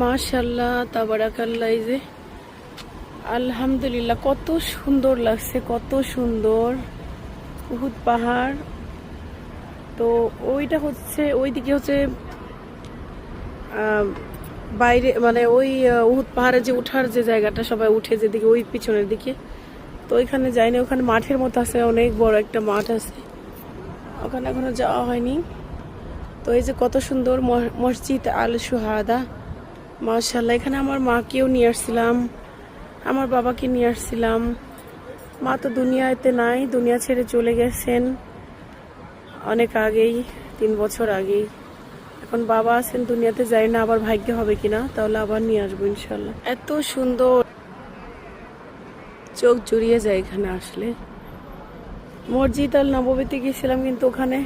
মাশাআল্লাহ তাবারাকাল্লাহ। এই যে আলহামদুলিল্লাহ, কত সুন্দর লাগছে, কত সুন্দর উহুদ পাহাড়। তো ওইটা হচ্ছে, ওইদিকে হচ্ছে বাইরে, মানে ওই উহুদ পাহাড়ে যে উঠার যে জায়গাটা সবাই উঠে যেদিকে, ওই পিছনের দিকে। তো ওইখানে যাইনি, ওখানে মাঠের মতো আছে, অনেক বড় একটা মাঠ আছে, ওখানে এখনো যাওয়া হয়নি। তো এই যে কত সুন্দর মসজিদ আল সুহাদা, মাশাআল্লাহ। এখানে আমার মাকেও নিয়ে আসছিলাম, আমার বাবাকে নিয়ে আসছিলাম। মা তো দুনিয়াতে নাই, দুনিয়া ছেড়ে চলে গেছেন অনেক আগেই, 3 বছর আগেই। এখন বাবা আছেন দুনিয়াতে, যাই না আবার ভাগ্য হবে কিনা, তাহলে আবার নিয়ে আসবো ইনশাল্লাহ। এত সুন্দর, চোখ জুড়িয়ে যায় এখানে আসলে। মসজিদ আল নববীতে গেছিলাম, কিন্তু ওখানে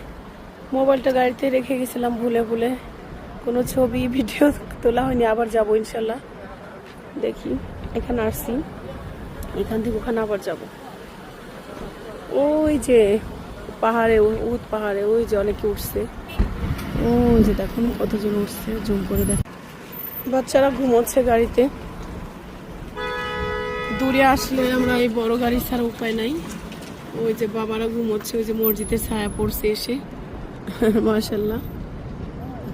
মোবাইলটা গাড়িতে রেখে গেছিলাম ভুলে ভুলে, কোনো ছবি ভিডিও তোলা হয়নি। আবার যাবো ইনশাল্লাহ, দেখি। এখানে আসছি, এখান থেকে ওখানে আবার যাব। ওই যে পাহাড়ে, উহুদ পাহাড়ে ওই যে অনেকে উঠছে, ওই যে দেখুন কতজন উঠছে, জুম করে দেখ। বাচ্চারা ঘুমোচ্ছে গাড়িতে। দূরে আসলে আমরা এই বড় গাড়ি ছাড়া উপায় নাই। ওই যে বাবারা ঘুমোচ্ছে, ওই যে মসজিদের ছায়া পড়ছে এসে। মাশাআল্লাহ,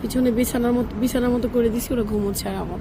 পিছনে বিছানার মতো করে দিছি, ওরা ঘুমোচ্ছে আর আমার